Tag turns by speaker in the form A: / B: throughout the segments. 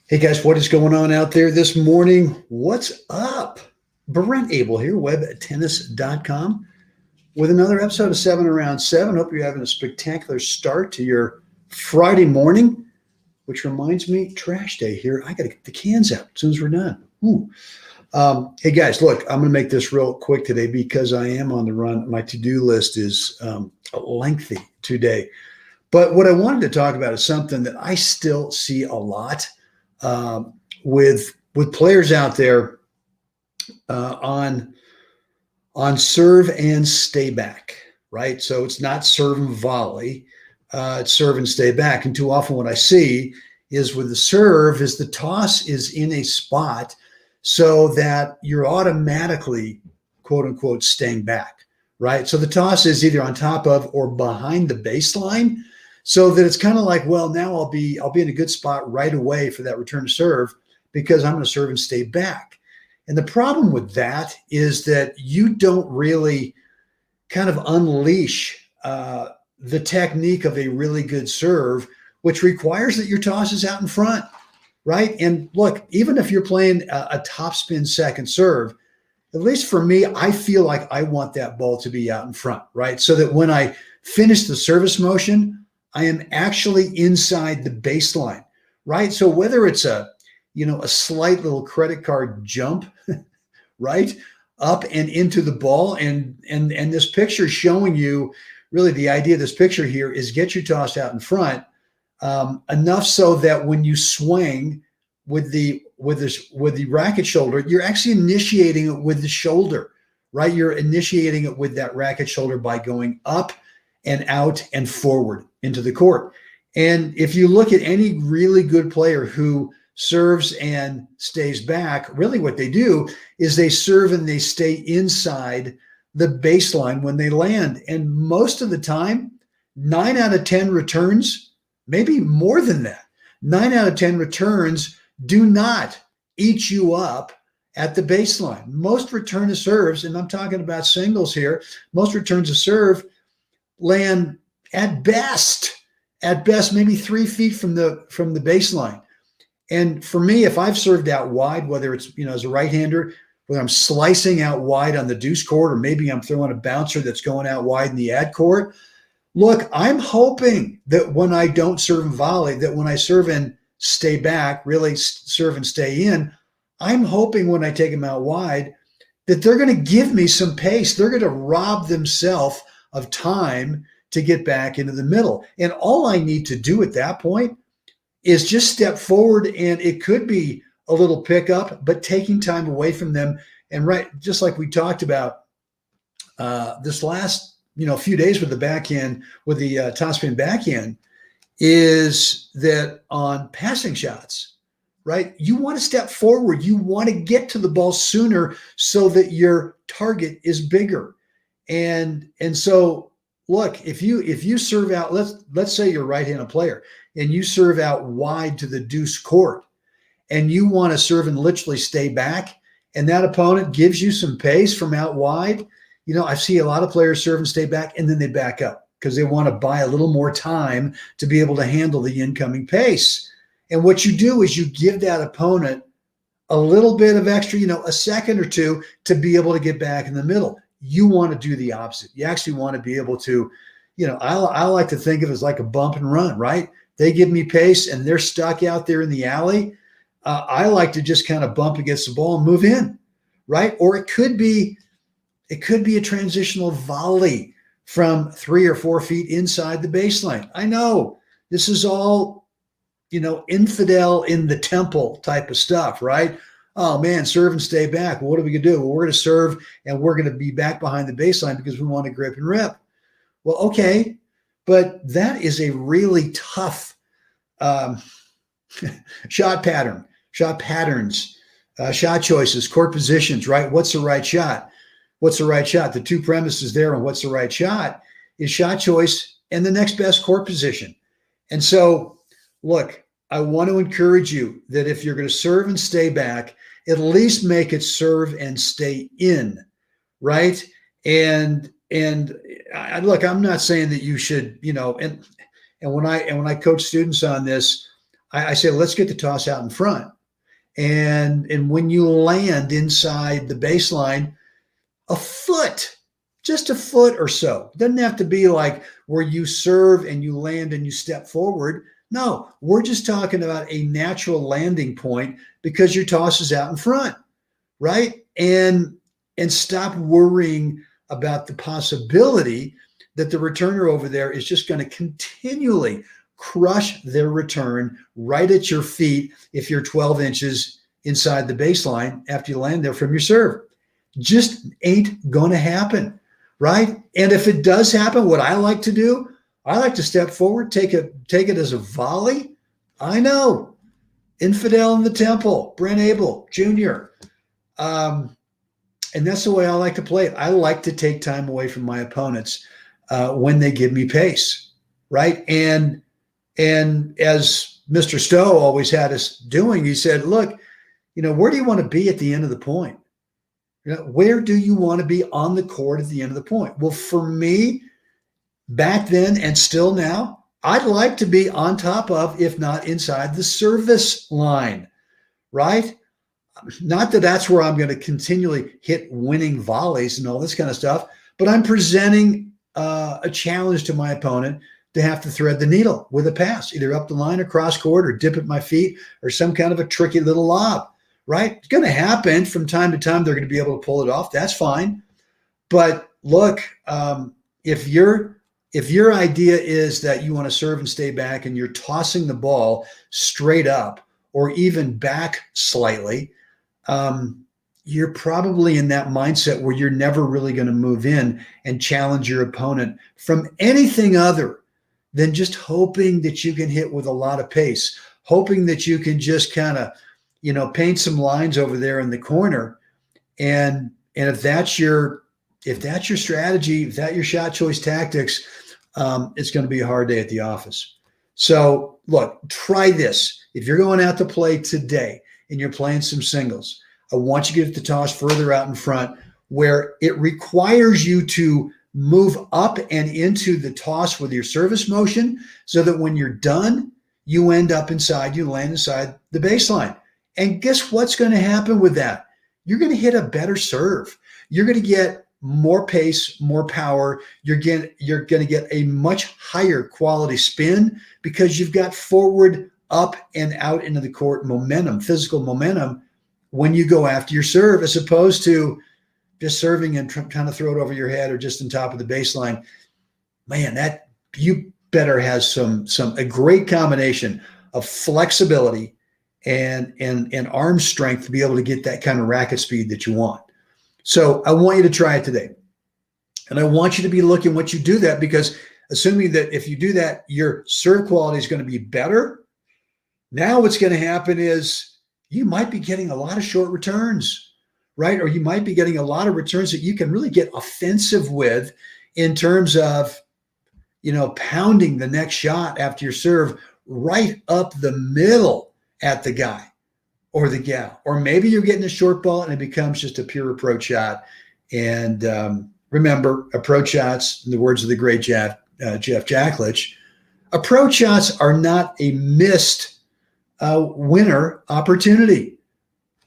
A: Hey guys, what is going on out there this morning? What's up? Brent Abel here, webtennis.com, with another episode of 7 Around 7. Hope you're having a spectacular start to your Friday morning, which reminds me, trash day here. I got to get the cans out as soon as we're done. Hey guys, look, I'm going to make this real quick today because I am on the run. My to-do list is lengthy today. But what I wanted to talk about is something that I still see a lot with players out there on serve and stay back, right? So it's not serve and volley, it's serve and stay back. And too often what I see is with the serve is the toss is in a spot so that you're automatically, quote unquote, staying back, right? So the toss is either on top of or behind the baseline, so that it's kind of like, well, now I'll be in a good spot right away for that return to serve because I'm going to serve and stay back. And the problem with that is that you don't really kind of unleash the technique of a really good serve, which requires that your toss is out in front, right? And look, even if you're playing a topspin second serve, at least for me, I feel like I want that ball to be out in front, right? So that when I finish the service motion, I am actually inside the baseline, right? So whether it's a slight little credit card jump, right, up and into the ball, and this picture showing you really the idea of this picture here is get your toss out in front enough so that when you swing with the racket shoulder, you're actually initiating it with the shoulder, right? You're initiating it with that racket shoulder by going up and out and forward into the court. And if you look at any really good player who serves and stays back, really what they do is they serve and they stay inside the baseline when they land. And most of the time, 9 out of 10 returns, maybe more than that, 9 out of 10 returns do not eat you up at the baseline. Most return to serves, and I'm talking about singles here, most returns to serve land at best maybe 3 feet from the baseline. And for me, if I've served out wide, whether it's as a right-hander, whether I'm slicing out wide on the deuce court, or maybe I'm throwing a bouncer that's going out wide in the ad court, look, I'm hoping that when I don't serve and volley, that when I serve and stay back, really serve and stay in, I'm hoping when I take them out wide that they're going to give me some pace. They're going to rob themselves of time to get back into the middle. And all I need to do at that point is just step forward, and it could be a little pickup, but taking time away from them. And right, just like we talked about this last few days with the backhand, with the topspin backhand, is that on passing shots, right? You want to step forward. You want to get to the ball sooner so that your target is bigger. And so, look, if you serve out, let's say you're a right-handed player and you serve out wide to the deuce court, and you want to serve and literally stay back, and that opponent gives you some pace from out wide. I see a lot of players serve and stay back, and then they back up because they want to buy a little more time to be able to handle the incoming pace. And what you do is you give that opponent a little bit of extra, a second or two to be able to get back in the middle. You want to do the opposite. You actually want to be able to, I like to think of it as like a bump and run, right? They give me pace and they're stuck out there in the alley. I like to just kind of bump against the ball and move in, right? Or it could be a transitional volley from 3 or 4 feet inside the baseline. I know this is all, infidel in the temple type of stuff, right? Oh man, serve and stay back. Well, what are we going to do? Well, we're going to serve and we're going to be back behind the baseline because we want to grip and rip. Well, okay, but that is a really tough shot patterns, shot choices, court positions, right? What's the right shot? What's the right shot? The two premises there on what's the right shot is shot choice and the next best court position. And so, look, I want to encourage you that if you're going to serve and stay back, at least make it serve and stay in, right? And look, I'm not saying that you should, and when I coach students on this, I say, let's get the toss out in front. And when you land inside the baseline, a foot, just a foot or so. It doesn't have to be like where you serve and you land and you step forward. No, we're just talking about a natural landing point because your toss is out in front, right? And stop worrying about the possibility that the returner over there is just going to continually crush their return right at your feet if you're 12 inches inside the baseline after you land there from your serve. Just ain't going to happen, right? And if it does happen, what I like to do, I like to step forward, take it as a volley. I know, infidel in the temple, Brent Abel Jr. And that's the way I like to play it. I like to take time away from my opponents when they give me pace, right? And as Mr. Stowe always had us doing, he said, look, where do you want to be at the end of the point? Where do you want to be on the court at the end of the point? Well, for me, back then and still now, I'd like to be on top of, if not inside the service line, right? Not that that's where I'm going to continually hit winning volleys and all this kind of stuff, but I'm presenting a challenge to my opponent to have to thread the needle with a pass, either up the line or cross court or dip at my feet or some kind of a tricky little lob, right? It's going to happen from time to time. They're going to be able to pull it off. That's fine. But look, if your idea is that you want to serve and stay back and you're tossing the ball straight up or even back slightly, you're probably in that mindset where you're never really going to move in and challenge your opponent from anything other than just hoping that you can hit with a lot of pace, hoping that you can just kind of, paint some lines over there in the corner. And if that's your strategy, if that's your shot choice tactics, it's going to be a hard day at the office. So look, try this. If you're going out to play today and you're playing some singles, I want you to get the toss further out in front where it requires you to move up and into the toss with your service motion so that when you're done, you land inside the baseline. And guess what's going to happen with that? You're going to hit a better serve. You're going to get more pace, more power. You're going to get a much higher quality spin because you've got forward, up, and out into the court momentum, physical momentum when you go after your serve, as opposed to just serving and trying to throw it over your head or just on top of the baseline. Man, that you better has a great combination of flexibility and arm strength to be able to get that kind of racket speed that you want. So I want you to try it today. And I want you to be looking what you do that, because assuming that if you do that, your serve quality is going to be better. Now what's going to happen is you might be getting a lot of short returns, right? Or you might be getting a lot of returns that you can really get offensive with in terms of, pounding the next shot after your serve right up the middle at the guy or the gal. Or maybe you're getting a short ball and it becomes just a pure approach shot. And remember, approach shots, in the words of the great Jeff Jacklich, approach shots are not a missed winner opportunity.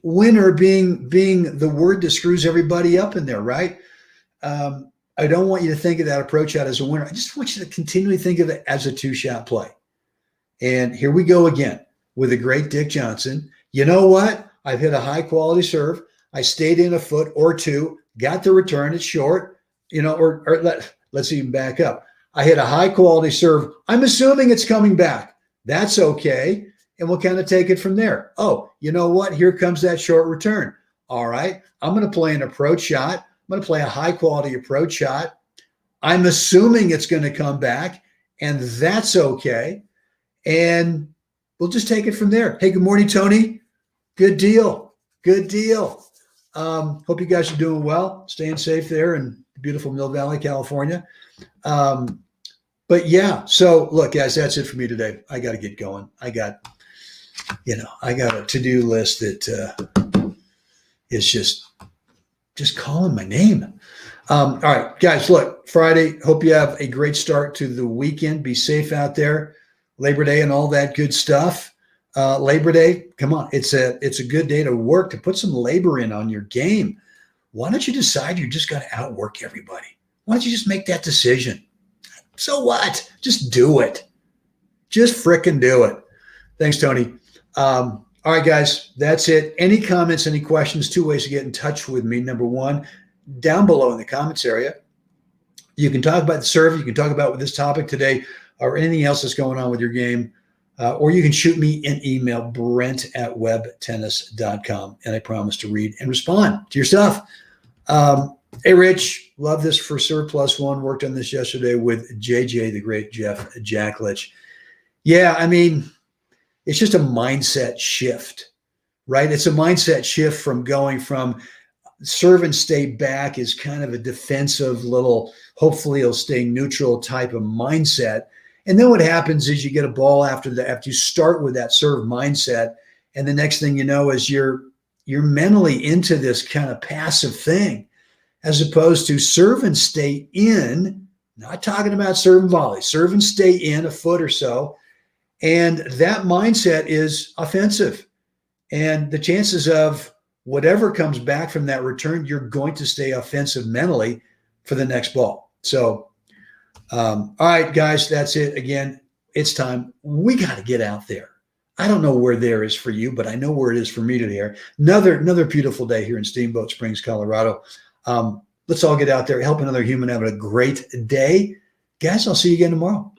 A: Winner being the word that screws everybody up in there, right? I don't want you to think of that approach shot as a winner. I just want you to continually think of it as a two-shot play. And here we go again with the great Dick Johnson. You know what? I've hit a high-quality serve. I stayed in a foot or two, got the return. It's short, let's even back up. I hit a high-quality serve. I'm assuming it's coming back. That's okay. And we'll kind of take it from there. Oh, you know what? Here comes that short return. All right. I'm going to play an approach shot. I'm going to play a high-quality approach shot. I'm assuming it's going to come back, and that's okay. And we'll just take it from there. Hey, good morning, Tony. Good deal. Good deal. Hope you guys are doing well, staying safe there in beautiful Mill Valley, California. But yeah, so look, guys, that's it for me today. I got to get going. I got a to-do list that is just calling my name. All right, guys, look, Friday, hope you have a great start to the weekend. Be safe out there. Labor Day and all that good stuff. Labor Day, come on. It's a good day to work, to put some labor in on your game. Why don't you decide you're just going to outwork everybody? Why don't you just make that decision? So what? Just do it. Just frickin' do it. Thanks, Tony. All right, guys, that's it. Any comments, any questions, 2 ways to get in touch with me. Number one, down below in the comments area, you can talk about the serve. You can talk about this topic today or anything else that's going on with your game. Or you can shoot me an email, brent@webtennis.com, and I promise to read and respond to your stuff. Hey, Rich, love this for Serve Plus One. Worked on this yesterday with JJ, the great Jeff Jacklich. Yeah, I mean, it's just a mindset shift, right? It's a mindset shift from going from serve and stay back is kind of a defensive little, hopefully it'll stay neutral type of mindset. And then what happens is you get a ball after you start with that serve mindset. And the next thing you know is you're mentally into this kind of passive thing, as opposed to serve and stay in, not talking about serve and volley, serve and stay in a foot or so. And that mindset is offensive. And the chances of whatever comes back from that return, you're going to stay offensive mentally for the next ball. So, all right, guys, that's it. Again, it's time. We got to get out there. I don't know where there is for you, but I know where it is for me today. Another beautiful day here in Steamboat Springs, Colorado. Let's all get out there, help another human have a great day. Guys, I'll see you again tomorrow.